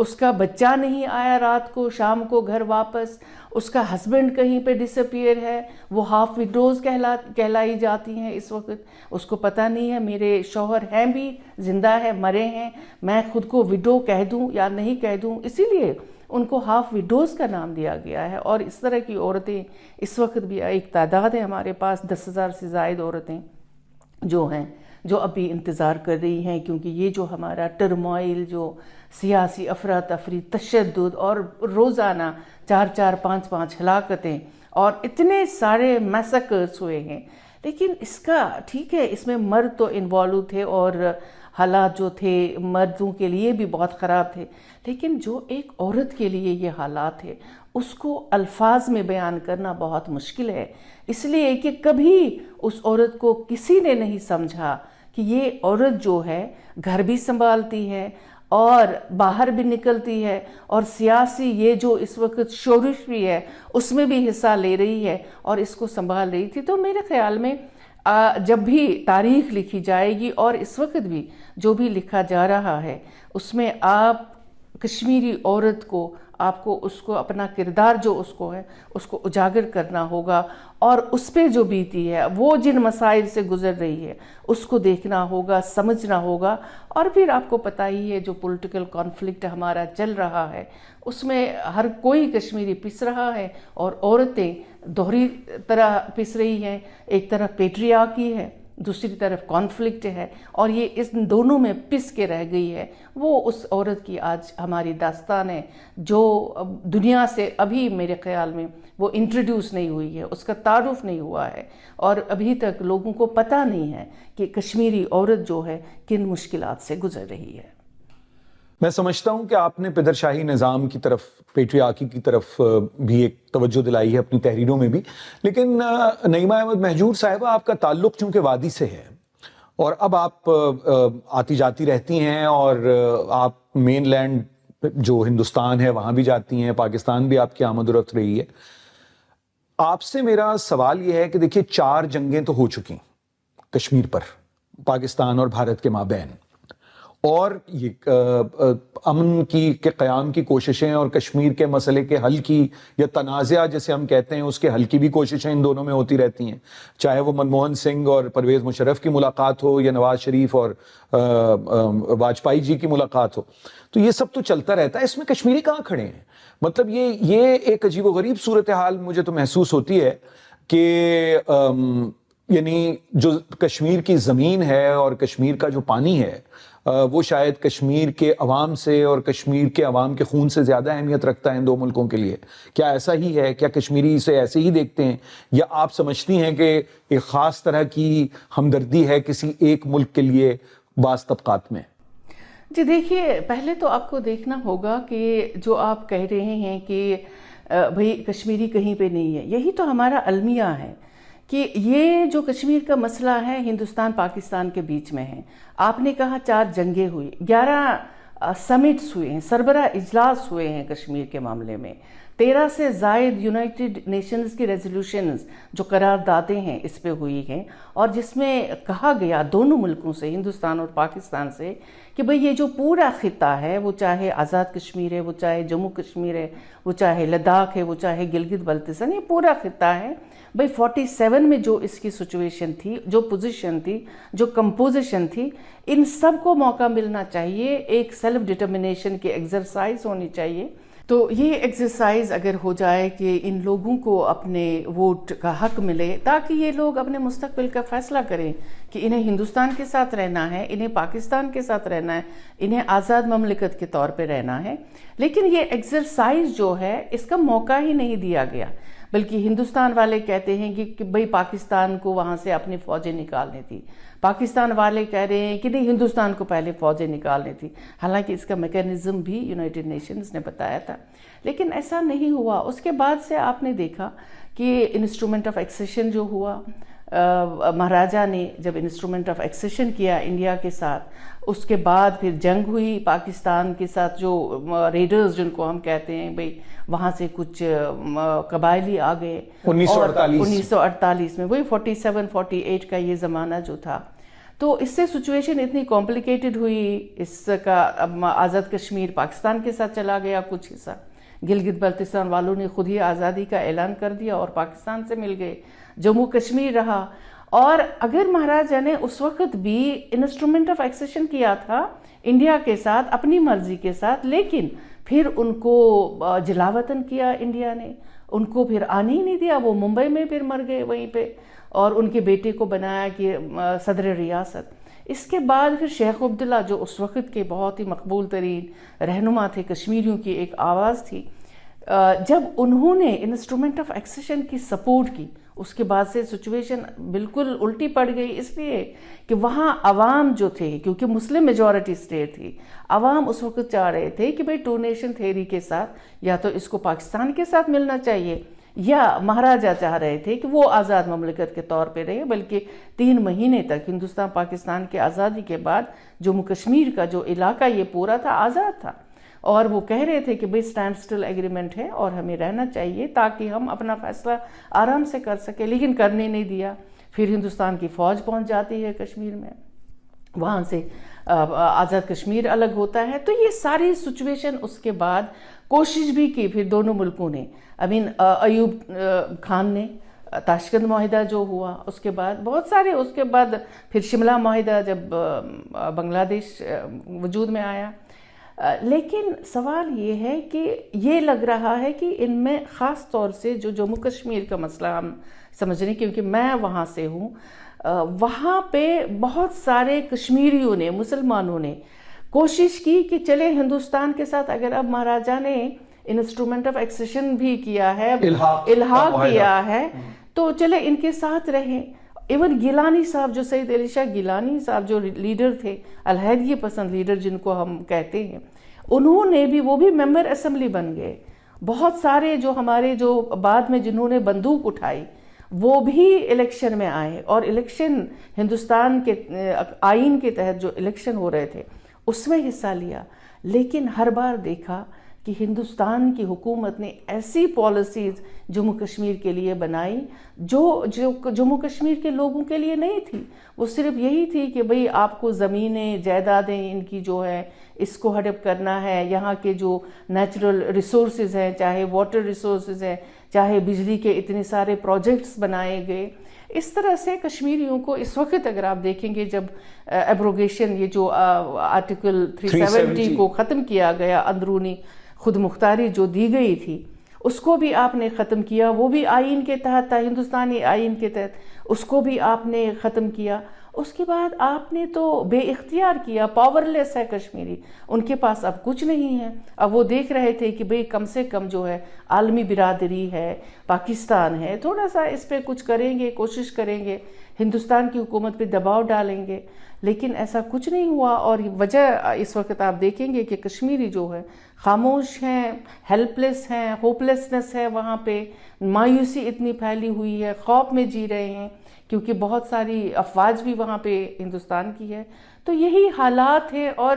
اس کا بچہ نہیں آیا رات کو شام کو گھر واپس، اس کا ہسبینڈ کہیں پہ ڈس اپیئر ہے، وہ ہاف وڈوز کہلائی جاتی ہیں اس وقت، اس کو پتہ نہیں ہے میرے شوہر ہیں بھی زندہ ہے مرے ہیں، میں خود کو وڈو کہہ دوں یا نہیں کہہ دوں، اسی لیے ان کو ہاف وڈوز کا نام دیا گیا ہے۔ اور اس طرح کی عورتیں اس وقت بھی ایک تعداد ہے ہمارے پاس 10,000 سے زائد عورتیں جو ہیں جو ابھی انتظار کر رہی ہیں، کیونکہ یہ جو ہمارا ٹرموائل، جو سیاسی افراتفری، تشدد اور روزانہ 4 5 ہلاکتیں اور اتنے سارے میسیکرز ہوئے ہیں، لیکن اس کا ٹھیک ہے اس میں مرد تو انوالو تھے اور حالات جو تھے مردوں کے لیے بھی بہت خراب تھے، لیکن جو ایک عورت کے لیے یہ حالات تھے اس کو الفاظ میں بیان کرنا بہت مشکل ہے، اس لیے کہ کبھی اس عورت کو کسی نے نہیں سمجھا کہ یہ عورت جو ہے گھر بھی سنبھالتی ہے اور باہر بھی نکلتی ہے اور سیاسی یہ جو اس وقت شورش بھی ہے اس میں بھی حصہ لے رہی ہے اور اس کو سنبھال رہی تھی۔ تو میرے خیال میں جب بھی تاریخ لکھی جائے گی اور اس وقت بھی جو بھی لکھا جا رہا ہے اس میں آپ کشمیری عورت کو آپ کو اس کو اپنا کردار جو اس کو ہے اس کو اجاگر کرنا ہوگا اور اس پہ جو بیتی ہے وہ جن مسائل سے گزر رہی ہے اس کو دیکھنا ہوگا، سمجھنا ہوگا۔ اور پھر آپ کو پتہ ہی ہے جو پولیٹیکل کانفلکٹ ہمارا چل رہا ہے اس میں ہر کوئی کشمیری پس رہا ہے اور عورتیں دوہری طرح پس رہی ہیں، ایک طرف پیٹریارکی ہے دوسری طرف کانفلکٹ ہے اور یہ اس دونوں میں پس کے رہ گئی ہے۔ وہ اس عورت کی آج ہماری داستان ہے جو دنیا سے ابھی میرے خیال میں وہ انٹروڈیوس نہیں ہوئی ہے، اس کا تعارف نہیں ہوا ہے اور ابھی تک لوگوں کو پتہ نہیں ہے کہ کشمیری عورت جو ہے کن مشکلات سے گزر رہی ہے۔ میں سمجھتا ہوں کہ آپ نے پدر شاہی نظام کی طرف، پیٹریارکی کی طرف بھی ایک توجہ دلائی ہے اپنی تحریروں میں بھی، لیکن نعیمہ احمد مہجور صاحبہ آپ کا تعلق چونکہ وادی سے ہے اور اب آپ آتی جاتی رہتی ہیں اور آپ مین لینڈ جو ہندوستان ہے وہاں بھی جاتی ہیں، پاکستان بھی آپ کی آمد و رفت رہی ہے، آپ سے میرا سوال یہ ہے کہ دیکھیے 4 جنگیں تو ہو چکی کشمیر پر پاکستان اور بھارت کے مابین، اور یہ امن کے قیام کی کوششیں اور کشمیر کے مسئلے کے حل کی یا تنازعہ جسے ہم کہتے ہیں اس کے حل کی بھی کوششیں ان دونوں میں ہوتی رہتی ہیں، چاہے وہ منموہن سنگھ اور پرویز مشرف کی ملاقات ہو یا نواز شریف اور واجپئی جی کی ملاقات ہو، تو یہ سب تو چلتا رہتا ہے۔ اس میں کشمیری کہاں کھڑے ہیں؟ مطلب یہ ایک عجیب و غریب صورتحال مجھے تو محسوس ہوتی ہے کہ یعنی جو کشمیر کی زمین ہے اور کشمیر کا جو پانی ہے وہ شاید کشمیر کے عوام سے اور کشمیر کے عوام کے خون سے زیادہ اہمیت رکھتا ہے ان 2 ملکوں کے لیے۔ کیا ایسا ہی ہے؟ کیا کشمیری اسے ایسے ہی دیکھتے ہیں یا آپ سمجھتی ہیں کہ ایک خاص طرح کی ہمدردی ہے کسی ایک ملک کے لیے بعض طبقات میں؟ جی دیکھیے، پہلے تو آپ کو دیکھنا ہوگا کہ جو آپ کہہ رہے ہیں کہ بھئی کشمیری کہیں پہ نہیں ہے، یہی تو ہمارا المیہ ہے کہ یہ جو کشمیر کا مسئلہ ہے ہندوستان پاکستان کے بیچ میں ہے۔ آپ نے کہا 4 جنگیں ہوئی، 11 سمٹس ہوئے ہیں، سربراہ اجلاس ہوئے ہیں کشمیر کے معاملے میں، 13 سے زائد یونائٹڈ نیشنز کی ریزولوشنز جو قراردادیں ہیں اس پہ ہوئی ہیں، اور جس میں کہا گیا دونوں ملکوں سے، ہندوستان اور پاکستان سے، کہ بھئی یہ جو پورا خطہ ہے وہ چاہے آزاد کشمیر ہے، وہ چاہے جموں کشمیر ہے، وہ چاہے لداخ ہے، وہ چاہے گلگت بلتستان، یہ پورا خطہ ہے بھئی 47 میں جو اس کی سچویشن تھی، جو پوزیشن تھی، جو کمپوزیشن تھی، ان سب کو موقع ملنا چاہیے، ایک سیلف ڈٹرمنیشن کی ایکسرسائز ہونی چاہیے۔ تو یہ ایکسرسائز اگر ہو جائے کہ ان لوگوں کو اپنے ووٹ کا حق ملے تاکہ یہ لوگ اپنے مستقبل کا فیصلہ کریں کہ انہیں ہندوستان کے ساتھ رہنا ہے، انہیں پاکستان کے ساتھ رہنا ہے، انہیں آزاد مملکت کے طور پہ رہنا ہے، لیکن یہ ایکسرسائز جو ہے اس کا موقع ہی نہیں دیا گیا، بلکہ ہندوستان والے کہتے ہیں کہ بھئی پاکستان کو وہاں سے اپنی فوجیں نکالنی تھی، پاکستان والے کہہ رہے ہیں کہ نہیں ہندوستان کو پہلے فوجیں نکالنی تھی، حالانکہ اس کا میکینزم بھی یونائٹڈ نیشنز نے بتایا تھا، لیکن ایسا نہیں ہوا۔ اس کے بعد سے آپ نے دیکھا کہ انسٹرومنٹ آف ایکسیشن جو ہوا، مہاراجہ نے جب انسٹرومنٹ آف ایکسیشن کیا انڈیا کے ساتھ، اس کے بعد پھر جنگ ہوئی پاکستان کے ساتھ، جو ریڈرز جن کو ہم کہتے ہیں بھئی وہاں سے کچھ قبائلی آ گئے 1948 میں، وہی 47 48 کا یہ زمانہ جو تھا۔ تو اس سے سچویشن اتنی کمپلیکیٹڈ ہوئی، اس کا آزاد کشمیر پاکستان کے ساتھ چلا گیا، کچھ حصہ گلگت بلتستان والوں نے خود ہی آزادی کا اعلان کر دیا اور پاکستان سے مل گئے، جموں کشمیر رہا. اور اگر مہاراجا نے اس وقت بھی انسٹرومنٹ آف ایکسیشن کیا تھا انڈیا کے ساتھ اپنی مرضی کے ساتھ، لیکن پھر ان کو جلا وطن کیا انڈیا نے، ان کو پھر آنے ہی نہیں دیا، وہ ممبئی میں پھر مر گئے وہیں پہ، اور ان کے بیٹے کو بنایا کہ صدر ریاست. اس کے بعد پھر شیخ عبداللہ جو اس وقت کے بہت ہی مقبول ترین رہنما تھے، کشمیریوں کی ایک آواز تھی، جب انہوں نے انسٹرومنٹ آف ایکسیشن کی سپورٹ کی، اس کے بعد سے سچویشن بالکل الٹی پڑ گئی، اس لیے کہ وہاں عوام جو تھے، کیونکہ مسلم میجورٹی اسٹیٹ تھی، عوام اس وقت چاہ رہے تھے کہ بھئی ٹو نیشن تھیوری کے ساتھ یا تو اس کو پاکستان کے ساتھ ملنا چاہیے، یا مہاراجا چاہ رہے تھے کہ وہ آزاد مملکت کے طور پہ رہے، بلکہ 3 مہینے تک ہندوستان پاکستان کی آزادی کے بعد جموں کشمیر کا جو علاقہ یہ پورا تھا آزاد تھا، اور وہ کہہ رہے تھے کہ بھئی اسٹینڈ سٹل ایگریمنٹ ہے اور ہمیں رہنا چاہیے تاکہ ہم اپنا فیصلہ آرام سے کر سکیں، لیکن کرنے نہیں دیا. پھر ہندوستان کی فوج پہنچ جاتی ہے کشمیر میں، وہاں سے آزاد کشمیر الگ ہوتا ہے. تو یہ ساری سچویشن اس کے بعد کوشش بھی کی پھر دونوں ملکوں نے، ایوب خان نے تاشکند معاہدہ جو ہوا، اس کے بعد بہت سارے، اس کے بعد پھر شملہ معاہدہ جب بنگلہ دیش وجود میں آیا. لیکن سوال یہ ہے کہ یہ لگ رہا ہے کہ ان میں خاص طور سے جو جموں کشمیر کا مسئلہ ہم سمجھ رہے ہیں، کیونکہ میں وہاں سے ہوں، وہاں پہ بہت سارے کشمیریوں نے، مسلمانوں نے کوشش کی کہ چلے ہندوستان کے ساتھ، اگر اب مہاراجا نے انسٹرومنٹ آف ایکسیشن بھی کیا ہے، الحاق کیا ہے، تو چلے ان کے ساتھ رہیں. ایون گیلانی صاحب، جو سید علی شاہ گیلانی صاحب جو لیڈر تھے، علیحدگی پسند لیڈر جن کو ہم کہتے ہیں، انہوں نے بھی، وہ بھی ممبر اسمبلی بن گئے. بہت سارے جو ہمارے جو بعد میں جنہوں نے بندوق اٹھائی وہ بھی الیکشن میں آئے، اور الیکشن ہندوستان کے آئین کے تحت جو الیکشن ہو رہے تھے اس میں حصہ لیا. لیکن ہر بار دیکھا کہ ہندوستان کی حکومت نے ایسی پالیسیز جموں کشمیر کے لیے بنائی جو جموں کشمیر کے لوگوں کے لیے نہیں تھی. وہ صرف یہی تھی کہ بھئی آپ کو زمینیں، جائیدادیں ان کی جو ہے اس کو ہڑپ کرنا ہے، یہاں کے جو نیچرل ریسورسز ہیں، چاہے واٹر ریسورسز ہیں، چاہے بجلی کے اتنے سارے پروجیکٹس بنائے گئے. اس طرح سے کشمیریوں کو اس وقت اگر آپ دیکھیں گے، جب ایبروگیشن، یہ جو آرٹیکل 370 کو ختم کیا گیا، اندرونی خود مختاری جو دی گئی تھی، اس کو بھی آپ نے ختم کیا. وہ بھی آئین کے تحت تھا، ہندوستانی آئین کے تحت، اس کو بھی آپ نے ختم کیا. اس کے بعد آپ نے تو بے اختیار کیا، پاور لیس ہے کشمیری، ان کے پاس اب کچھ نہیں ہے. اب وہ دیکھ رہے تھے کہ بھئی کم سے کم جو ہے عالمی برادری ہے، پاکستان ہے، تھوڑا سا اس پہ کچھ کریں گے، کوشش کریں گے، ہندوستان کی حکومت پہ دباؤ ڈالیں گے. لیکن ایسا کچھ نہیں ہوا، اور وجہ اس وقت آپ دیکھیں گے کہ کشمیری جو ہے خاموش ہیں، ہیلپ لیس ہیں، ہوپ لیسنس ہے، وہاں پہ مایوسی اتنی پھیلی ہوئی ہے، خوف میں جی رہے ہیں، کیونکہ بہت ساری افواج بھی وہاں پہ ہندوستان کی ہے. تو یہی حالات ہیں، اور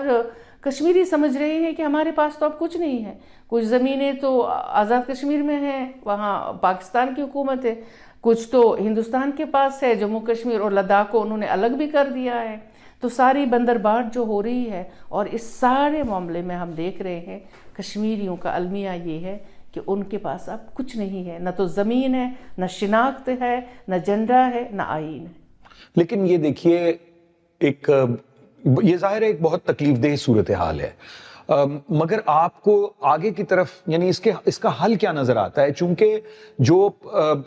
کشمیری سمجھ رہے ہیں کہ ہمارے پاس تو اب کچھ نہیں ہے. کچھ زمینیں تو آزاد کشمیر میں ہیں، وہاں پاکستان کی حکومت ہے، کچھ تو ہندوستان کے پاس ہے، جموں کشمیر اور لداخ کو انہوں نے الگ بھی کر دیا ہے. تو ساری بندرباٹ جو ہو رہی ہے، اور اس سارے معاملے میں ہم دیکھ رہے ہیں کشمیریوں کا المیہ یہ ہے کہ ان کے پاس اب کچھ نہیں ہے، نہ تو زمین ہے، نہ شناخت ہے، نہ جھنڈا ہے، نہ آئین ہے. لیکن یہ دیکھیے، یہ ظاہر ہے ایک بہت تکلیف دہ صورتحال ہے، مگر آپ کو آگے کی طرف یعنی اس کا حل کیا نظر آتا ہے؟ چونکہ جو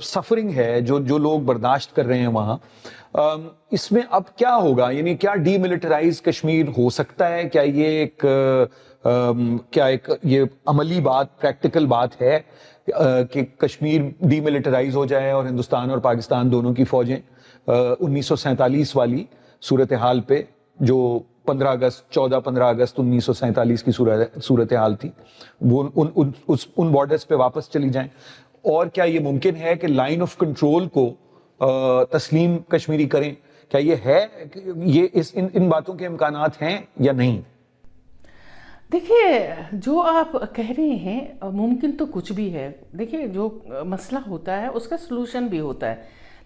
سفرنگ ہے، جو لوگ برداشت کر رہے ہیں وہاں، اس میں اب کیا ہوگا؟ یعنی کیا ڈی ملٹرائز کشمیر ہو سکتا ہے؟ کیا ایک یہ عملی بات، پریکٹیکل بات ہے کہ کشمیر ڈی ملٹرائز ہو جائے اور ہندوستان اور پاکستان دونوں کی فوجیں 1947 والی صورتحال پہ، جو 14-15 اگست 1947 کی صورتحال تھی، وہ ان بارڈرز پہ واپس چلی جائیں؟ اور کیا یہ ممکن ہے کہ لائن آف کنٹرول کو تسلیم کشمیری کریں؟ کیا یہ ہے، یہ ان باتوں کے امکانات ہیں یا نہیں؟ دیکھیے، جو آپ کہہ رہے ہیں ممکن تو کچھ بھی ہے. دیکھیے، جو مسئلہ ہوتا ہے اس کا سلوشن بھی ہوتا ہے،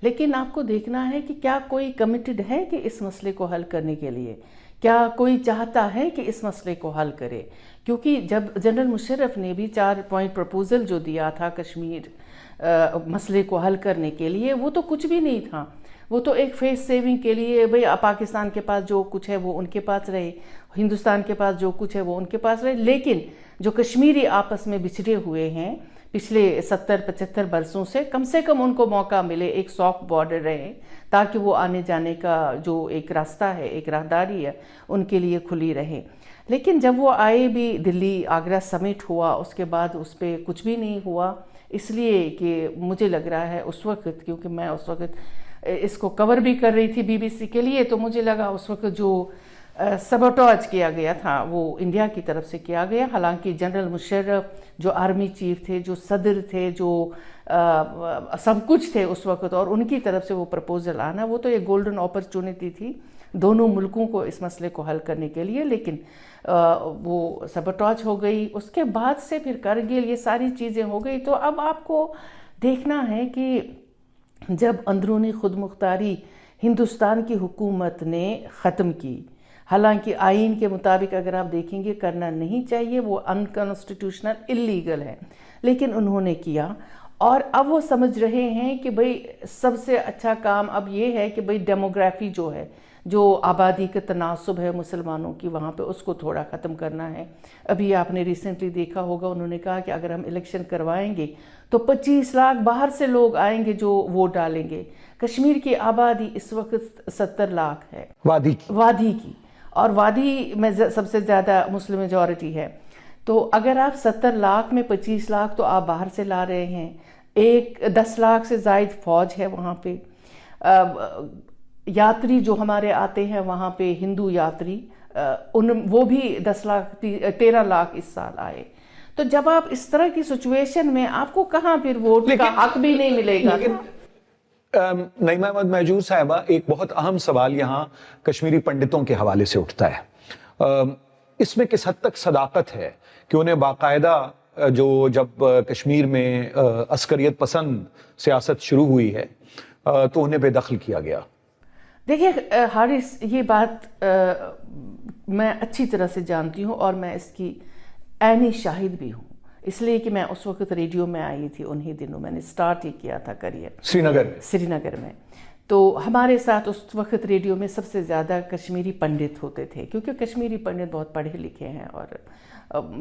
لیکن آپ کو دیکھنا ہے کہ کیا کوئی کمیٹڈ ہے کہ اس مسئلے کو حل کرنے کے لیے، کیا کوئی چاہتا ہے کہ اس مسئلے کو حل کرے. کیونکہ جب جنرل مشرف نے بھی 4 پوائنٹ پروپوزل جو دیا تھا کشمیر مسئلے کو حل کرنے کے لیے، وہ تو کچھ بھی نہیں تھا. وہ تو ایک فیس سیونگ کے لیے بھئی پاکستان کے پاس جو کچھ ہے وہ ان کے پاس رہے، ہندوستان کے پاس جو کچھ ہے وہ ان کے پاس رہے. لیکن جو کشمیری آپس میں بچھڑے ہوئے ہیں پچھلے 70-75 برسوں سے کم ان کو موقع ملے، ایک سافٹ بارڈر رہے تاکہ وہ آنے جانے کا جو ایک راستہ ہے، ایک راہداری ہے، ان کے لیے کھلی رہے. لیکن جب وہ آئے بھی، دلی آگرہ سمٹ ہوا، اس کے بعد اس پہ کچھ بھی نہیں ہوا. اس لیے کہ مجھے لگ رہا ہے اس وقت، کیونکہ میں اس وقت اس کو کور بھی کر رہی تھی BBC کے لیے، تو مجھے لگا اس وقت جو سبوٹاج کیا گیا تھا وہ انڈیا کی طرف سے کیا گیا. حالانکہ جنرل مشرف جو آرمی چیف تھے، جو صدر تھے، جو سب کچھ تھے اس وقت، اور ان کی طرف سے وہ پرپوزل آنا، وہ تو ایک گولڈن اپرچونٹی تھی دونوں ملکوں کو اس مسئلے کو حل کرنے کے لیے. لیکن وہ سبوٹاج ہو گئی. اس کے بعد سے پھر کرگل، یہ ساری چیزیں ہو گئی. تو اب آپ کو دیکھنا ہے کہ جب اندرونی خود مختاری ہندوستان کی حکومت نے ختم کی، حالانکہ آئین کے مطابق اگر آپ دیکھیں گے کرنا نہیں چاہیے، وہ انکانسٹیٹیوشنل اللیگل ہے، لیکن انہوں نے کیا. اور اب وہ سمجھ رہے ہیں کہ بھئی سب سے اچھا کام اب یہ ہے کہ بھئی ڈیموگرافی جو ہے، جو آبادی کا تناسب ہے مسلمانوں کی وہاں پہ، اس کو تھوڑا ختم کرنا ہے. ابھی آپ نے ریسنٹلی دیکھا ہوگا، انہوں نے کہا کہ اگر ہم الیکشن کروائیں گے تو 25 لاکھ باہر سے لوگ آئیں گے جو ووٹ ڈالیں گے. کشمیر کی آبادی اس وقت 70 لاکھ ہے وادی کی، اور وادی میں سب سے زیادہ مسلم میجورٹی ہے. تو اگر آپ 70 لاکھ میں 25 لاکھ تو آپ باہر سے لا رہے ہیں. 10 لاکھ سے زائد فوج ہے وہاں پہ. یاتری جو ہمارے آتے ہیں وہاں پہ، ہندو یاتری، وہ بھی 13 لاکھ اس سال آئے. تو جب آپ اس طرح کی سچویشن میں، آپ کو کہاں پھر ووٹ کا حق بھی نہیں ملے گا. نعیمہ احمد مہجور صاحبہ، ایک بہت اہم سوال یہاں کشمیری پنڈتوں کے حوالے سے اٹھتا ہے. اس میں کس حد تک صداقت ہے کہ انہیں باقاعدہ جب کشمیر میں عسکریت پسند سیاست شروع ہوئی ہے تو انہیں بے دخل کیا گیا؟ دیکھیے حارث، یہ بات میں اچھی طرح سے جانتی ہوں، اور میں اس کی عینی شاہد بھی ہوں، اس لیے کہ میں اس وقت ریڈیو میں آئی تھی. انہی دنوں میں نے سٹارٹ ہی کیا تھا کریئر سری نگر میں. تو ہمارے ساتھ اس وقت ریڈیو میں سب سے زیادہ کشمیری پنڈت ہوتے تھے، کیونکہ کشمیری پنڈت بہت پڑھے لکھے ہیں اور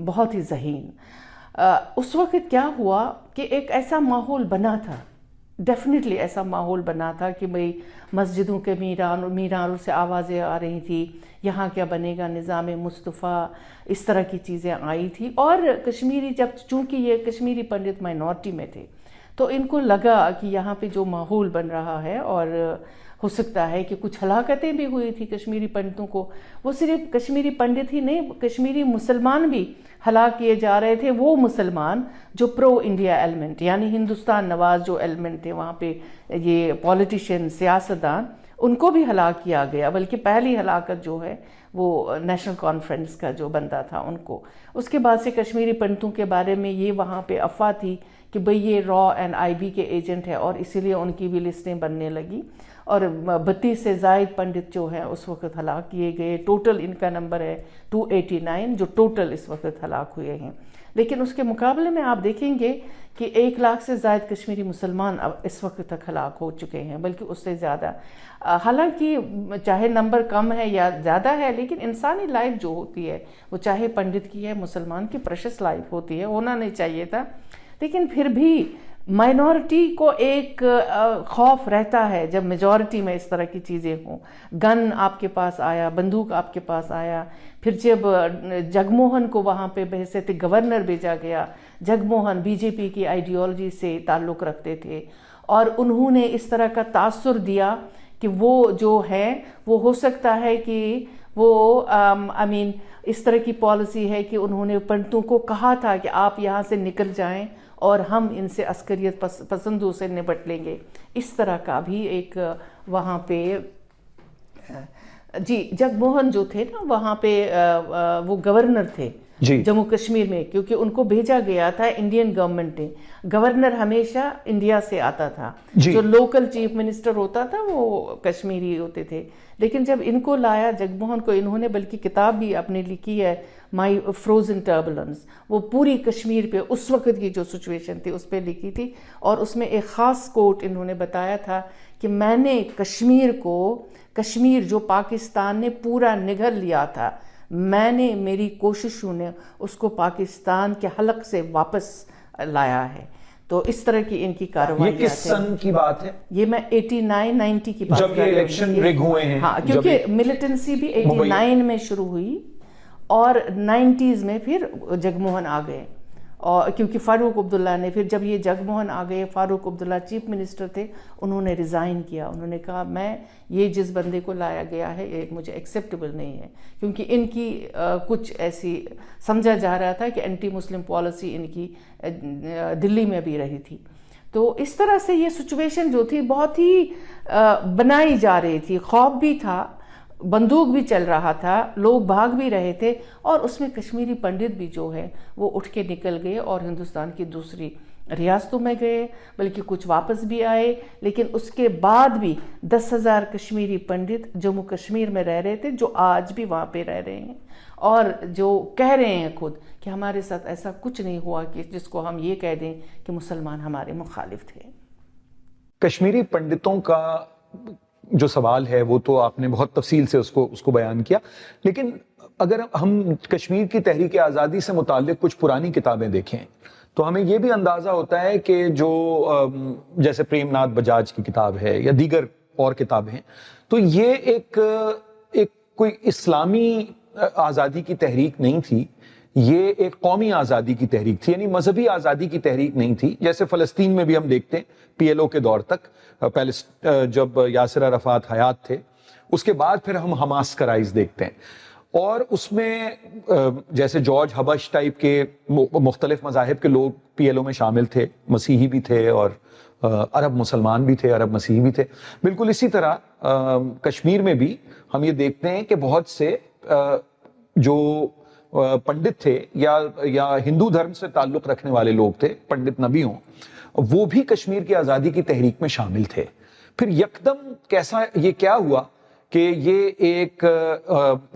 بہت ہی ذہین. اس وقت کیا ہوا کہ ایک ایسا ماحول بنا تھا، ڈیفینیٹلی ایسا ماحول بنا تھا کہ بھئی مسجدوں کے میناروں سے آوازیں آ رہی تھی، یہاں کیا بنے گا، نظام مصطفیٰ، اس طرح کی چیزیں آئی تھی. اور کشمیری، چونکہ یہ کشمیری پنڈت مائنورٹی میں تھے، تو ان کو لگا کہ یہاں پہ جو ماحول بن رہا ہے، اور ہو سکتا ہے کہ کچھ ہلاکتیں بھی ہوئی تھی کشمیری پنڈتوں کو. وہ صرف کشمیری پنڈت ہی نہیں، کشمیری مسلمان بھی ہلاک کیے جا رہے تھے. وہ مسلمان جو پرو انڈیا ایلیمنٹ، یعنی ہندوستان نواز جو ایلیمنٹ تھے وہاں پہ، یہ پولیٹیشین، سیاستدان، ان کو بھی ہلاک کیا گیا. بلکہ پہلی ہلاکت جو ہے وہ نیشنل کانفرنس کا جو بندہ تھا ان کو. اس کے بعد سے کشمیری پنڈتوں کے بارے میں یہ وہاں پہ افواہ تھی کہ بھئی یہ RAW&IB کے ایجنٹ ہے، اور اسی لیے ان کی بھی لسٹیں بننے لگی. اور 32 سے زائد پنڈت جو ہیں اس وقت ہلاک کیے گئے. ٹوٹل ان کا نمبر ہے 289 جو ٹوٹل اس وقت ہلاک ہوئے ہیں. لیکن اس کے مقابلے میں آپ دیکھیں گے کہ 1 لاکھ سے زائد کشمیری مسلمان اب اس وقت تک ہلاک ہو چکے ہیں، بلکہ اس سے زیادہ. حالانکہ چاہے نمبر کم ہے یا زیادہ ہے، لیکن انسانی لائف جو ہوتی ہے وہ چاہے پنڈت کی ہے، مسلمان کی پریشس لائف ہوتی ہے، ہونا نہیں چاہیے تھا. لیکن پھر بھی مائنورٹی کو ایک خوف رہتا ہے جب میجورٹی میں اس طرح کی چیزیں ہوں. گن آپ کے پاس آیا، بندوق آپ کے پاس آیا. پھر جب جگموہن کو وہاں پہ بحیثیت گورنر بھیجا گیا، جگموہن BJP کی آئیڈیالوجی سے تعلق رکھتے تھے، اور انہوں نے اس طرح کا تاثر دیا کہ وہ جو ہے وہ ہو سکتا ہے کہ وہ اس طرح کی پالیسی ہے کہ انہوں نے پنڈتوں کو کہا تھا کہ آپ یہاں سے نکل جائیں اور ہم ان سے عسکریت پسندوں سے نپٹ لیں گے. اس طرح کا بھی ایک وہاں پہ جگموہن جو تھے نا، وہاں پہ وہ گورنر تھے، جی جموں کشمیر میں، کیونکہ ان کو بھیجا گیا تھا انڈین گورنمنٹ نے. گورنر ہمیشہ انڈیا سے آتا تھا، جی جو لوکل چیف منسٹر ہوتا تھا وہ کشمیری ہوتے تھے. لیکن جب ان کو لایا جگموہن کو، انہوں نے بلکہ کتاب بھی اپنی لکھی ہے مائی فروزن ٹربولنس، وہ پوری کشمیر پہ اس وقت کی جو سچویشن تھی اس پہ لکھی تھی. اور اس میں ایک خاص کوٹ انہوں نے بتایا تھا کہ میں نے کشمیر جو پاکستان نے پورا نگل لیا تھا، میری کوششوں نے اس کو پاکستان کے حلق سے واپس لایا ہے. تو اس طرح کی ان کی کارروائیاں. یہ کس سن کی بات ہے؟ یہ میں 89-90 کی بات جب یہ الیکشن رگ ہوئے ہیں. ہاں، کیونکہ ملیٹنسی بھی 89 میں شروع ہوئی اور 90s میں پھر جگموہن آ گئے. اور کیونکہ فاروق عبداللہ نے پھر جب یہ جگموہن آ گئے، فاروق عبداللہ چیف منسٹر تھے، انہوں نے ریزائن کیا. انہوں نے کہا میں یہ جس بندے کو لایا گیا ہے یہ مجھے ایکسیپٹیبل نہیں ہے، کیونکہ ان کی کچھ ایسی سمجھا جا رہا تھا کہ اینٹی مسلم پالیسی ان کی دلی میں بھی رہی تھی. تو اس طرح سے یہ سچویشن جو تھی بہت ہی بنائی جا رہی تھی. خوف بھی تھا، بندوق بھی چل رہا تھا، لوگ بھاگ بھی رہے تھے، اور اس میں کشمیری پنڈت بھی جو ہے وہ اٹھ کے نکل گئے اور ہندوستان کی دوسری ریاستوں میں گئے، بلکہ کچھ واپس بھی آئے. لیکن اس کے بعد بھی 10,000 کشمیری پنڈت جموں کشمیر میں رہ رہے تھے، جو آج بھی وہاں پہ رہ رہے ہیں اور جو کہہ رہے ہیں خود کہ ہمارے ساتھ ایسا کچھ نہیں ہوا کہ جس کو ہم یہ کہہ دیں کہ مسلمان ہمارے مخالف تھے. کشمیری پنڈتوں کا جو سوال ہے وہ تو آپ نے بہت تفصیل سے اس کو بیان کیا، لیکن اگر ہم کشمیر کی تحریک آزادی سے متعلق کچھ پرانی کتابیں دیکھیں تو ہمیں یہ بھی اندازہ ہوتا ہے کہ جو جیسے پریم ناتھ بجاج کی کتاب ہے یا دیگر اور کتابیں ہیں، تو یہ ایک کوئی اسلامی آزادی کی تحریک نہیں تھی، یہ ایک قومی آزادی کی تحریک تھی، یعنی مذہبی آزادی کی تحریک نہیں تھی. جیسے فلسطین میں بھی ہم دیکھتے ہیں پی ایل او کے دور تک، پہلے جب یاسر عرفات حیات تھے، اس کے بعد پھر ہم حماس کا رائز دیکھتے ہیں، اور اس میں جیسے جارج حبش ٹائپ کے مختلف مذاہب کے لوگ پی ایل او میں شامل تھے، مسیحی بھی تھے اور عرب مسلمان بھی تھے، عرب مسیحی بھی تھے. بالکل اسی طرح کشمیر میں بھی ہم یہ دیکھتے ہیں کہ بہت سے جو پنڈت تھے یا ہندو دھرم سے تعلق رکھنے والے لوگ تھے، پنڈت نہ بھی ہوں، وہ بھی کشمیر کی آزادی کی تحریک میں شامل تھے. پھر یکدم کیسا یہ کیا ہوا کہ یہ ایک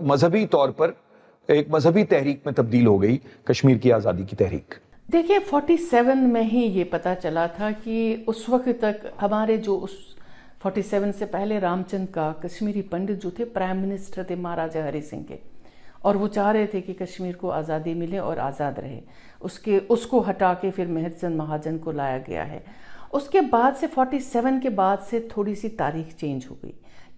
مذہبی طور پر ایک مذہبی تحریک میں تبدیل ہو گئی کشمیر کی آزادی کی تحریک؟ دیکھیے 47 میں ہی یہ پتا چلا تھا کہ اس وقت تک ہمارے جو اس 47 سے پہلے رام چند کا کشمیری پنڈت جو تھے پرائم منسٹر تھے مہاراجہ ہری سنگھ کے، اور وہ چاہ رہے تھے کہ کشمیر کو آزادی ملے اور آزاد رہے. اس کو ہٹا کے پھر مہر چند مہاجن کو لایا گیا ہے. اس کے بعد سے 47 کے بعد سے تھوڑی سی تاریخ چینج ہو گئی،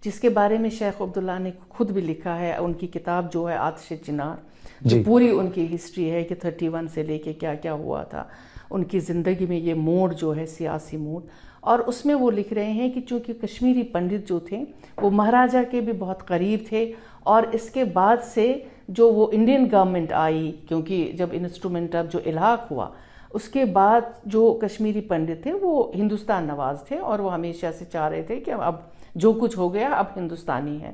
جس کے بارے میں شیخ عبداللہ نے خود بھی لکھا ہے. ان کی کتاب جو ہے آتش چنار، جو پوری ان کی ہسٹری ہے کہ 31 سے لے کے کیا کیا ہوا تھا ان کی زندگی میں، یہ موڑ جو ہے سیاسی موڑ. اور اس میں وہ لکھ رہے ہیں کہ چونکہ کشمیری پنڈت جو تھے وہ مہاراجہ کے بھی بہت قریب تھے، اور اس کے بعد سے جو وہ انڈین گورنمنٹ آئی، کیونکہ جب انسٹرومنٹ اب جو الحاق ہوا اس کے بعد جو کشمیری پنڈت تھے وہ ہندوستان نواز تھے، اور وہ ہمیشہ سے چاہ رہے تھے کہ اب جو کچھ ہو گیا اب ہندوستانی ہے.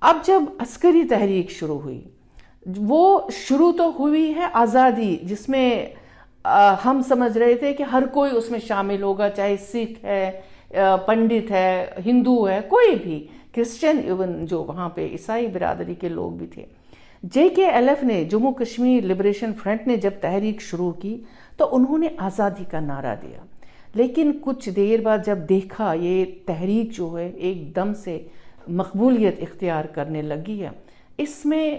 اب جب عسکری تحریک شروع ہوئی، وہ شروع تو ہوئی ہے آزادی، جس میں ہم سمجھ رہے تھے کہ ہر کوئی اس میں شامل ہوگا، چاہے سکھ ہے، پنڈت ہے، ہندو ہے، کوئی بھی، کرسچن، ایون جو وہاں پہ عیسائی برادری کے لوگ بھی تھے. JKLF نے، جموں کشمیر لبریشن فرنٹ نے جب تحریک شروع کی تو انہوں نے آزادی کا نعرہ دیا. لیکن کچھ دیر بعد جب دیکھا یہ تحریک جو ہے ایک دم سے مقبولیت اختیار کرنے لگی ہے، اس میں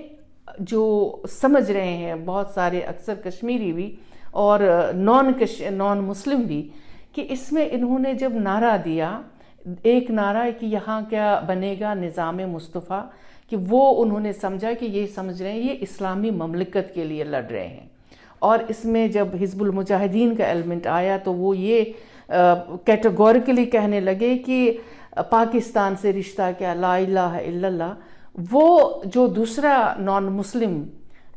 جو سمجھ رہے ہیں بہت سارے اکثر کشمیری بھی اور نان مسلم بھی، کہ اس میں انہوں نے جب نعرہ دیا، ایک نعرہ کہ یہاں کیا بنے گا نظام مصطفیٰ، کہ وہ انہوں نے سمجھا کہ یہ سمجھ رہے ہیں یہ اسلامی مملکت کے لیے لڑ رہے ہیں. اور اس میں جب حزب المجاہدین کا ایلیمنٹ آیا تو وہ یہ کیٹیگوریکلی کہنے لگے کہ پاکستان سے رشتہ کیا، لا الہ الا اللہ. وہ جو دوسرا نان مسلم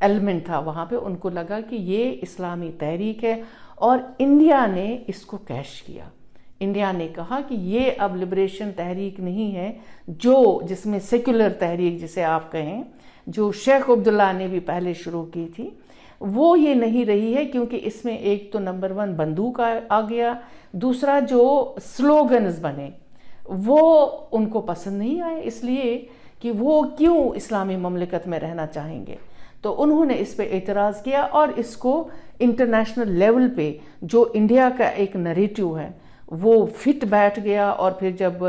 ایلیمنٹ تھا وہاں پہ ان کو لگا کہ یہ اسلامی تحریک ہے، اور انڈیا نے اس کو کیش کیا. انڈیا نے کہا کہ یہ اب لبریشن تحریک نہیں ہے جس میں سیکولر تحریک جسے آپ کہیں، جو شیخ عبداللہ نے بھی پہلے شروع کی تھی، وہ یہ نہیں رہی ہے، کیونکہ اس میں ایک تو نمبر 1 بندوق آ گیا، دوسرا جو سلوگنز بنے وہ ان کو پسند نہیں آئے، اس لیے کہ وہ کیوں اسلامی مملکت میں رہنا چاہیں گے، تو انہوں نے اس پہ اعتراض کیا اور اس کو انٹرنیشنل لیول پہ جو انڈیا کا ایک نریٹو ہے وہ فٹ بیٹھ گیا، اور پھر جب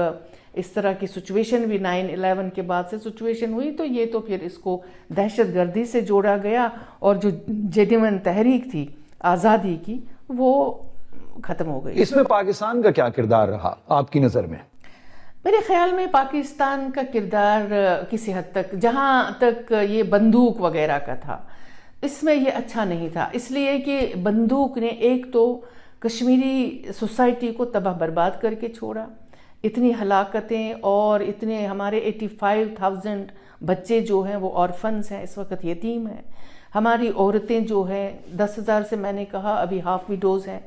اس طرح کی سچویشن بھی 9/11 کے بعد سے سچویشن ہوئی تو یہ تو پھر اس کو دہشت گردی سے جوڑا گیا، اور جو جینیون تحریک تھی آزادی کی وہ ختم ہو گئی۔ اس میں پاکستان کا کیا کردار رہا آپ کی نظر میں؟ میرے خیال میں پاکستان کا کردار کسی حد تک، جہاں تک یہ بندوق وغیرہ کا تھا، اس میں یہ اچھا نہیں تھا، اس لیے کہ بندوق نے ایک تو کشمیری سوسائٹی کو تباہ برباد کر کے چھوڑا، اتنی ہلاکتیں، اور اتنے ہمارے 85,000 بچے جو ہیں وہ آرفنز ہیں، اس وقت یتیم ہیں، ہماری عورتیں جو ہیں 10,000 سے میں نے کہا ابھی ہاف ویڈوز ہیں،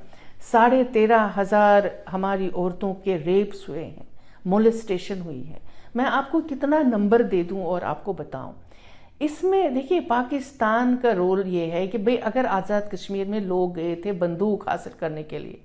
13,500 ہماری عورتوں کے ریپس ہوئے ہیں، مولسٹیشن ہوئی ہے۔ میں آپ کو کتنا نمبر دے دوں اور آپ کو بتاؤں، اس میں دیکھیے پاکستان کا رول یہ ہے کہ بھئی اگر آزاد کشمیر میں لوگ گئے تھے بندوق حاصل کرنے کے لیے،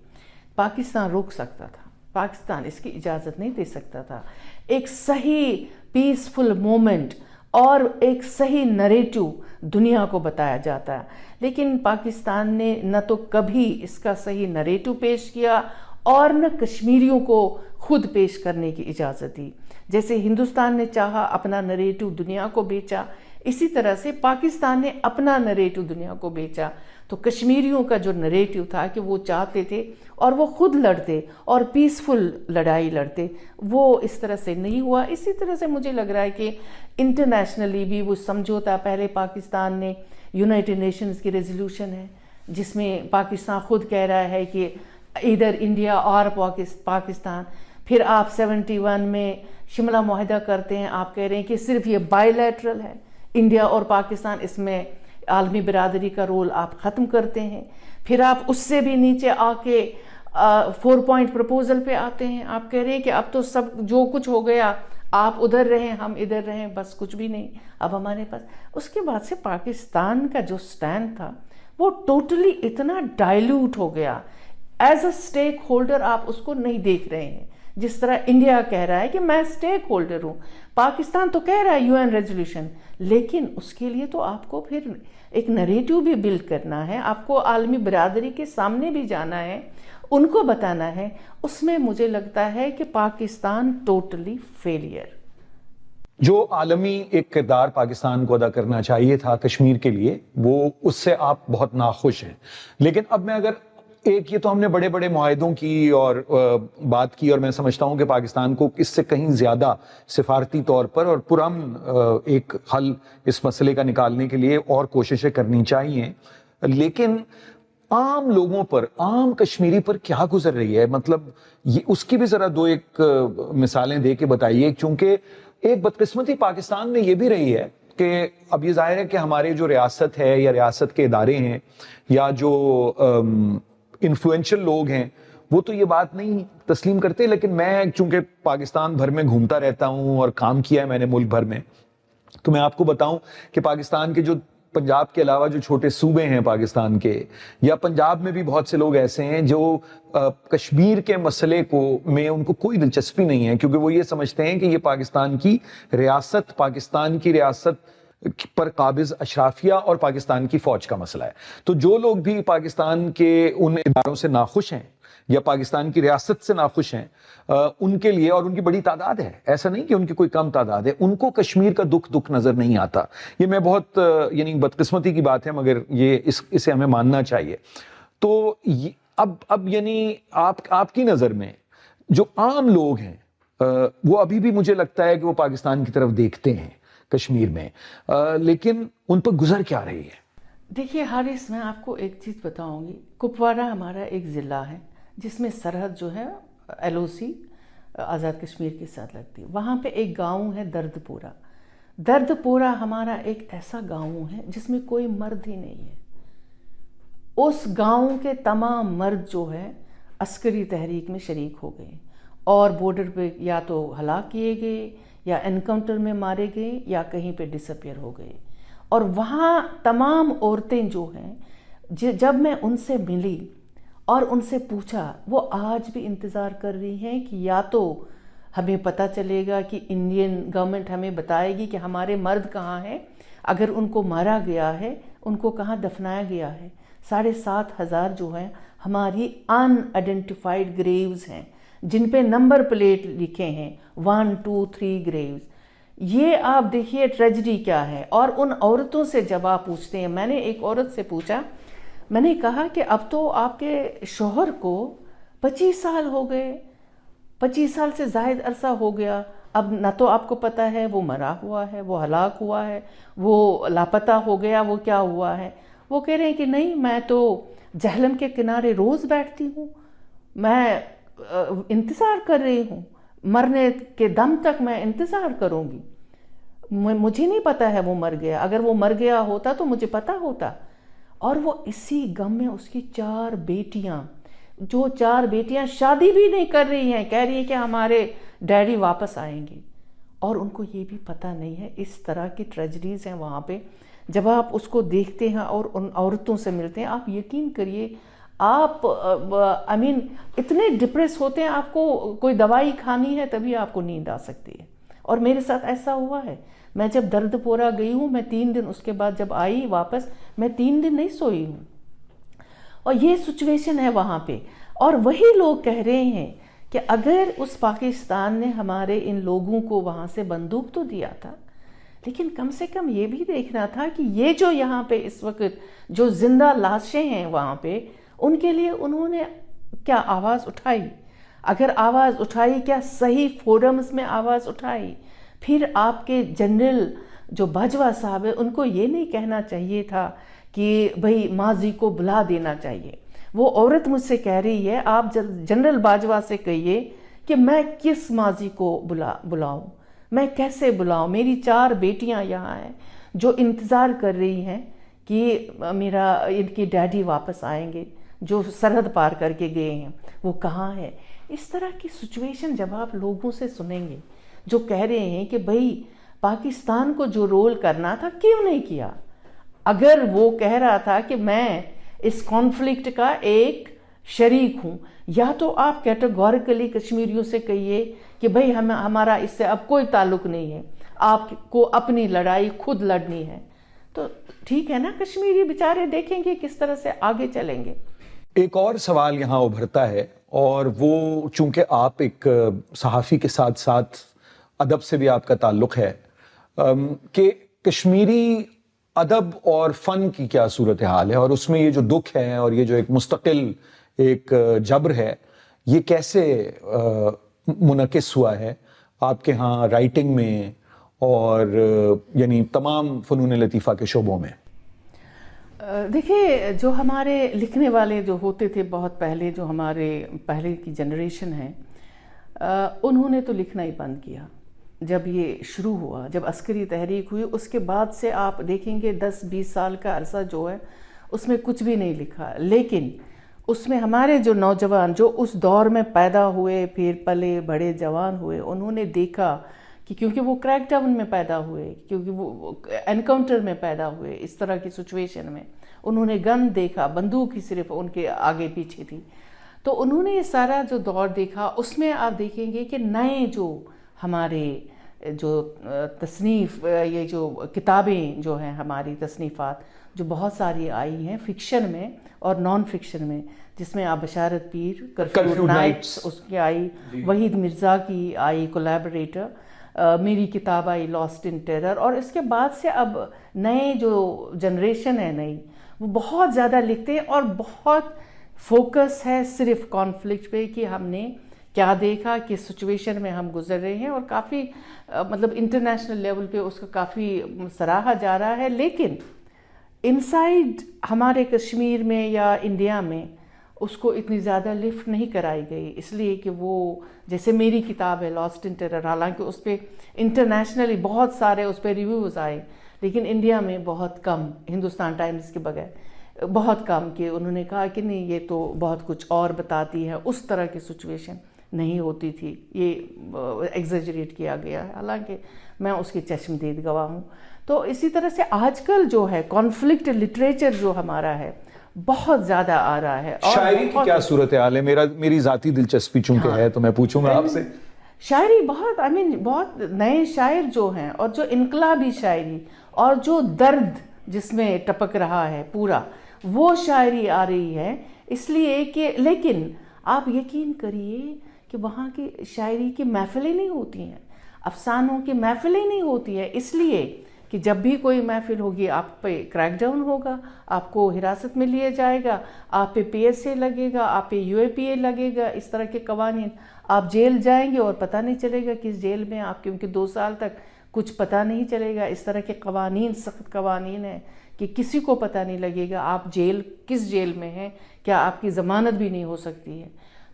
پاکستان روک سکتا تھا، پاکستان اس کی اجازت نہیں دے سکتا تھا۔ ایک صحیح پیسفل مومنٹ اور ایک صحیح نریٹو دنیا کو بتایا جاتا ہے، لیکن پاکستان نے نہ تو کبھی اس کا صحیح نریٹو پیش کیا اور نہ کشمیریوں کو خود پیش کرنے کی اجازت دی۔ جیسے ہندوستان نے چاہا اپنا نریٹو دنیا کو بیچا، اسی طرح سے پاکستان نے اپنا نریٹو دنیا کو بیچا۔ تو کشمیریوں کا جو نریٹو تھا کہ وہ چاہتے تھے اور وہ خود لڑتے اور پیسفل لڑائی لڑتے، وہ اس طرح سے نہیں ہوا۔ اسی طرح سے مجھے لگ رہا ہے کہ انٹرنیشنلی بھی وہ سمجھوتا، پہلے پاکستان نے یونائٹڈ نیشنز کی ریزولوشن ہے جس میں پاکستان خود کہہ رہا ہے کہ ادھر انڈیا اور پاکستان، پھر آپ 71 میں شملہ معاہدہ کرتے ہیں، آپ کہہ رہے ہیں کہ صرف یہ بائی لیٹرل ہے، انڈیا اور پاکستان، اس میں عالمی برادری کا رول آپ ختم کرتے ہیں۔ پھر آپ اس سے بھی نیچے آ کے 4 پوائنٹ پرپوزل پہ آتے ہیں، آپ کہہ رہے ہیں کہ اب تو سب جو کچھ ہو گیا، آپ ادھر رہیں ہم ادھر رہیں، بس کچھ بھی نہیں اب ہمارے پاس۔ اس کے بعد سے پاکستان کا جو سٹینڈ تھا وہ ٹوٹلی اتنا ڈائلیوٹ ہو گیا، ایز اے سٹیک ہولڈر آپ اس کو نہیں دیکھ رہے ہیں، جس طرح انڈیا کہہ رہا ہے کہ میں سٹیک ہولڈر ہوں، پاکستان تو کہہ رہا ہے UN ریزولوشن، لیکن اس کے لیے تو آپ کو پھر ایک نریٹو بھی بلڈ کرنا ہے، آپ کو عالمی برادری کے سامنے بھی جانا ہے، ان کو بتانا ہے۔ اس میں مجھے لگتا ہے کہ پاکستان ٹوٹلی فیلئر۔ جو عالمی ایک کردار پاکستان کو ادا کرنا چاہیے تھا کشمیر کے لیے، وہ اس سے آپ بہت ناخوش ہیں۔ لیکن اب میں اگر یہ تو ہم نے بڑے بڑے معاہدوں کی اور بات کی، اور میں سمجھتا ہوں کہ پاکستان کو اس سے کہیں زیادہ سفارتی طور پر اور پرامن ایک حل اس مسئلے کا نکالنے کے لیے اور کوششیں کرنی چاہیے، لیکن عام لوگوں پر، عام کشمیری پر کیا گزر رہی ہے، مطلب یہ اس کی بھی ذرا 2 مثالیں دے کے بتائیے، چونکہ ایک بدقسمتی پاکستان میں یہ بھی رہی ہے کہ اب یہ ظاہر ہے کہ ہمارے جو ریاست ہے یا ریاست کے ادارے ہیں یا جو انفلوئنشل لوگ ہیں وہ تو یہ بات نہیں تسلیم کرتے، لیکن میں چونکہ پاکستان بھر میں گھومتا رہتا ہوں اور کام کیا ہے میں نے ملک بھر میں، تو میں آپ کو بتاؤں کہ پاکستان کے جو پنجاب کے علاوہ جو چھوٹے صوبے ہیں پاکستان کے، یا پنجاب میں بھی بہت سے لوگ ایسے ہیں جو کشمیر کے مسئلے میں ان کو کوئی دلچسپی نہیں ہے، کیونکہ وہ یہ سمجھتے ہیں کہ یہ پاکستان کی ریاست پر قابض اشرافیہ اور پاکستان کی فوج کا مسئلہ ہے۔ تو جو لوگ بھی پاکستان کے ان اداروں سے ناخوش ہیں یا پاکستان کی ریاست سے ناخوش ہیں، ان کے لیے، اور ان کی بڑی تعداد ہے، ایسا نہیں کہ ان کی کوئی کم تعداد ہے، ان کو کشمیر کا دکھ نظر نہیں آتا۔ یہ میں بہت بدقسمتی کی بات ہے، مگر اسے ہمیں ماننا چاہیے۔ تو اب آپ کی نظر میں جو عام لوگ ہیں وہ ابھی بھی مجھے لگتا ہے کہ وہ پاکستان کی طرف دیکھتے ہیں کشمیر میں، لیکن ان پر گزر کیا رہی ہے؟ دیکھیے حارث، میں آپ کو ایک چیز بتاؤں گی، کپواڑہ ہمارا ایک ضلع ہے جس میں سرحد جو ہے LOC آزاد کشمیر کے ساتھ لگتی ہے، وہاں پہ ایک گاؤں ہے درد پورہ ہمارا ایک ایسا گاؤں ہے جس میں کوئی مرد ہی نہیں ہے۔ اس گاؤں کے تمام مرد جو ہے عسکری تحریک میں شریک ہو گئے اور بارڈر پہ یا تو ہلاک کیے گئے یا انکاؤنٹر میں مارے گئے یا کہیں پہ ڈس اپیئر ہو گئے، اور وہاں تمام عورتیں جو ہیں جب میں ان سے ملی اور ان سے پوچھا، وہ آج بھی انتظار کر رہی ہیں کہ یا تو ہمیں پتہ چلے گا کہ انڈین گورنمنٹ ہمیں بتائے گی کہ ہمارے مرد کہاں ہیں، اگر ان کو مارا گیا ہے ان کو کہاں دفنایا گیا ہے۔ 7,500 جو ہیں ہماری ان آئیڈینٹیفائڈ گریوز ہیں جن پہ نمبر پلیٹ لکھے ہیں 1 2 3 گریوز۔ یہ آپ دیکھیے ٹریجڈی کیا ہے۔ اور ان عورتوں سے جب آپ پوچھتے ہیں، میں نے ایک عورت سے پوچھا، میں نے کہا کہ اب تو آپ کے شوہر کو 25 سال ہو گئے، 25 سال سے زائد عرصہ ہو گیا، اب نہ تو آپ کو پتہ ہے وہ مرا ہوا ہے، وہ ہلاک ہوا ہے، وہ لاپتہ ہو گیا، وہ کیا ہوا ہے۔ وہ کہہ رہے ہیں کہ نہیں، میں تو جہلم کے کنارے روز بیٹھتی ہوں، میں انتظار کر رہی ہوں، مرنے کے دم تک میں انتظار کروں گی۔ مجھے نہیں پتہ ہے وہ مر گیا، اگر وہ مر گیا ہوتا تو مجھے پتہ ہوتا۔ اور وہ اسی غم میں اس کی 4 بیٹیاں، جو 4 بیٹیاں شادی بھی نہیں کر رہی ہیں، کہہ رہی ہیں کہ ہمارے ڈیڈی واپس آئیں گے، اور ان کو یہ بھی پتہ نہیں ہے۔ اس طرح کی ٹریجڈیز ہیں وہاں پہ۔ جب آپ اس کو دیکھتے ہیں اور ان عورتوں سے ملتے ہیں، آپ یقین کریے آپ اتنے ڈپریس ہوتے ہیں، آپ کو کوئی دوائی کھانی ہے تبھی آپ کو نیند آ سکتی ہے۔ اور میرے ساتھ ایسا ہوا ہے، میں جب درد پورہ گئی ہوں، میں 3 دن اس کے بعد جب آئی واپس، میں 3 دن نہیں سوئی ہوں۔ اور یہ سچویشن ہے وہاں پہ، اور وہی لوگ کہہ رہے ہیں کہ اگر اس پاکستان نے ہمارے ان لوگوں کو وہاں سے بندوق تو دیا تھا، لیکن کم سے کم یہ بھی دیکھنا تھا کہ یہ جو یہاں پہ اس وقت جو زندہ لاشیں ہیں وہاں پہ، ان کے لیے انہوں نے کیا آواز اٹھائی؟ اگر آواز اٹھائی، کیا صحیح فورمز میں آواز اٹھائی؟ پھر آپ کے جنرل جو باجوہ صاحب ہے، ان کو یہ نہیں کہنا چاہیے تھا کہ بھئی ماضی کو بلا دینا چاہیے۔ وہ عورت مجھ سے کہہ رہی ہے، آپ جنرل باجوہ سے کہیے کہ میں کس ماضی کو بلاؤں، میں کیسے بلاؤں؟ میری 4 بیٹیاں یہاں ہیں جو انتظار کر رہی ہیں کہ ان کی ڈیڈی واپس آئیں گے، جو سرحد پار کر کے گئے ہیں، وہ کہاں ہے؟ اس طرح کی سچویشن جب آپ لوگوں سے سنیں گے جو کہہ رہے ہیں کہ بھئی پاکستان کو جو رول کرنا تھا کیوں نہیں کیا؟ اگر وہ کہہ رہا تھا کہ میں اس کانفلکٹ کا ایک شریک ہوں، یا تو آپ کیٹیگوریکلی کشمیریوں سے کہیے کہ بھئی ہمارا اس سے اب کوئی تعلق نہیں ہے، آپ کو اپنی لڑائی خود لڑنی ہے، تو ٹھیک ہے نا، کشمیری بیچارے دیکھیں گے کس طرح سے آگے چلیں گے۔ ایک اور سوال یہاں ابھرتا ہے، اور وہ چونکہ آپ ایک صحافی کے ساتھ ساتھ ادب سے بھی آپ کا تعلق ہے، کہ کشمیری ادب اور فن کی کیا صورتحال ہے، اور اس میں یہ جو دکھ ہے اور یہ جو ایک مستقل ایک جبر ہے، یہ کیسے منعکس ہوا ہے آپ کے ہاں رائٹنگ میں اور یعنی تمام فنون لطیفہ کے شعبوں میں؟ دیکھیے، جو ہمارے لکھنے والے جو ہوتے تھے بہت پہلے، جو ہمارے پہلے کی جنریشن ہے، انہوں نے تو لکھنا ہی بند کیا جب یہ شروع ہوا، جب عسکری تحریک ہوئی۔ اس کے بعد سے آپ دیکھیں گے 10-20 سال کا عرصہ جو ہے اس میں کچھ بھی نہیں لکھا، لیکن اس میں ہمارے جو نوجوان جو اس دور میں پیدا ہوئے، پھر پلے بڑے جوان ہوئے، انہوں نے دیکھا کہ کیونکہ وہ کریک ڈاؤن میں پیدا ہوئے، کیونکہ وہ انکاؤنٹر میں پیدا ہوئے، اس طرح کی سچویشن میں انہوں نے گن دیکھا، بندوق ہی صرف ان کے آگے پیچھے تھی، تو انہوں نے یہ سارا جو دور دیکھا۔ اس میں آپ دیکھیں گے کہ نئے جو ہمارے جو تصنیف، یہ جو کتابیں جو ہیں ہماری تصنیفات جو بہت ساری آئی ہیں فکشن میں اور نان فکشن میں، جس میں آپ بشارت پیر، کرفیو نائٹس اس کی آئی، وحید مرزا کی آئی کولیبریٹر، میری کتاب آئی لاسٹ ان ٹیرر، اور اس کے بعد سے اب نئے جو جنریشن ہے نئی، وہ بہت زیادہ لکھتے ہیں اور بہت فوکس ہے صرف کانفلکٹ پہ کہ ہم نے کیا دیکھا، کس سچویشن میں ہم گزر رہے ہیں، اور کافی مطلب انٹرنیشنل لیول پہ اس کا کافی سراہا جا رہا ہے۔ لیکن انسائیڈ ہمارے کشمیر میں یا انڈیا میں اس کو اتنی زیادہ لفٹ نہیں کرائی گئی، اس لیے کہ وہ جیسے میری کتاب ہے لاسٹ ان ٹیرر، حالانکہ اس پہ انٹرنیشنلی بہت سارے اس پہ ریویوز آئے، لیکن انڈیا میں بہت کم، ہندوستان ٹائمز کے بغیر بہت کم، کہ انہوں نے کہا کہ نہیں یہ تو بہت کچھ اور بتاتی ہے، اس طرح کی سچویشن نہیں ہوتی تھی، یہ ایگزیجریٹ کیا گیا ہے، حالانکہ میں اس کی چشمدید گواہ ہوں. تو اسی طرح سے آج کل جو ہے کانفلکٹ لٹریچر جو ہمارا ہے بہت زیادہ آ رہا ہے. اور شاعری کی کیا صورتحال ہے؟ میری ذاتی دلچسپی چونکہ ہے تو میں پوچھوں گا آپ سے. شاعری بہت بہت نئے شاعر جو ہیں، اور جو انقلابی شاعری اور جو درد جس میں ٹپک رہا ہے پورا، وہ شاعری آ رہی ہے. اس لیے کہ لیکن آپ یقین کریے کہ وہاں کی شاعری کی محفلیں نہیں ہوتی ہیں، افسانوں کی محفلیں نہیں ہوتی ہیں، اس لیے کہ جب بھی کوئی محفل ہوگی آپ پہ کریک ڈاؤن ہوگا، آپ کو حراست میں لیا جائے گا، آپ پہ PSA لگے گا، آپ پہ UAPA لگے گا، اس طرح کے قوانین. آپ جیل جائیں گے اور پتہ نہیں چلے گا کس جیل میں آپ، کیونکہ 2 سال تک کچھ پتہ نہیں چلے گا. اس طرح کے قوانین، سخت قوانین ہیں کہ کسی کو پتہ نہیں لگے گا آپ کس جیل میں ہیں، کیا آپ کی ضمانت بھی نہیں ہو سکتی ہے.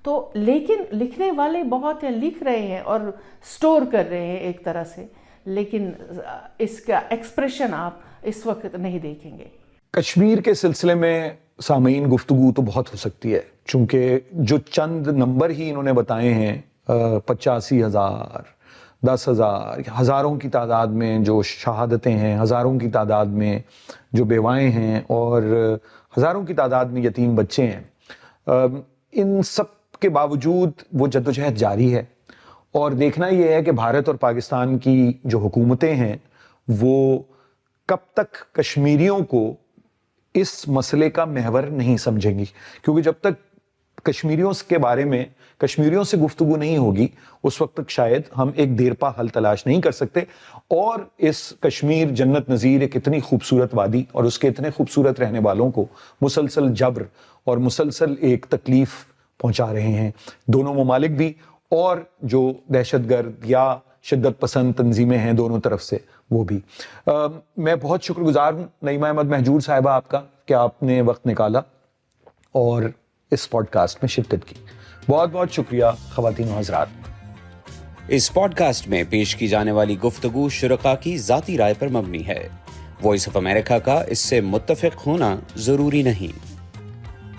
تو لیکن لکھنے والے بہت ہیں، لکھ رہے ہیں اور سٹور کر رہے ہیں ایک طرح سے، لیکن اس کا ایکسپریشن آپ اس وقت نہیں دیکھیں گے. کشمیر کے سلسلے میں سامعین گفتگو تو بہت ہو سکتی ہے، چونکہ جو چند نمبر ہی انہوں نے بتائے ہیں، 85,000 10,000 ہزاروں کی تعداد میں جو شہادتیں ہیں، ہزاروں کی تعداد میں جو بیوائیں ہیں، اور ہزاروں کی تعداد میں یتیم بچے ہیں. ان سب کے باوجود وہ جدوجہد جاری ہے، اور دیکھنا یہ ہے کہ بھارت اور پاکستان کی جو حکومتیں ہیں وہ کب تک کشمیریوں کو اس مسئلے کا محور نہیں سمجھیں گی. کیونکہ جب تک کشمیریوں کے بارے میں کشمیریوں سے گفتگو نہیں ہوگی اس وقت تک شاید ہم ایک دیرپا حل تلاش نہیں کر سکتے. اور اس کشمیر جنت نظیر ایک اتنی خوبصورت وادی اور اس کے اتنے خوبصورت رہنے والوں کو مسلسل جبر اور مسلسل ایک تکلیف پہنچا رہے ہیں دونوں ممالک بھی، اور جو دہشت گرد یا شدت پسند تنظیمیں ہیں دونوں طرف سے وہ بھی. میں بہت شکر گزار ہوں نعیمہ احمد مہجور صاحبہ آپ کا کہ آپ نے وقت نکالا اور اس پوڈ کاسٹ میں شرکت کی. بہت بہت شکریہ خواتین و حضرات. اس پوڈ کاسٹ میں پیش کی جانے والی گفتگو شرکاء کی ذاتی رائے پر مبنی ہے. وائس آف امریکہ کا اس سے متفق ہونا ضروری نہیں.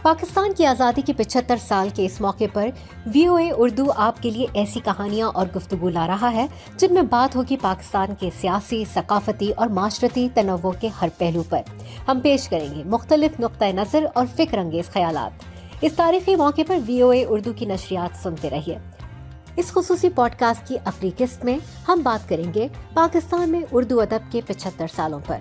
پاکستان کی آزادی کے 75 سال کے اس موقع پر VOA اردو آپ کے لیے ایسی کہانیاں اور گفتگو لا رہا ہے جن میں بات ہوگی پاکستان کے سیاسی، ثقافتی اور معاشرتی تنوع کے ہر پہلو پر. ہم پیش کریں گے مختلف نقطۂ نظر اور فکر انگیز خیالات. اس تاریخی موقع پر VOA اردو کی نشریات سنتے رہیے. اس خصوصی پوڈ کاسٹ کی اگلی قسط میں ہم بات کریں گے پاکستان میں اردو ادب کے 75 سالوں پر.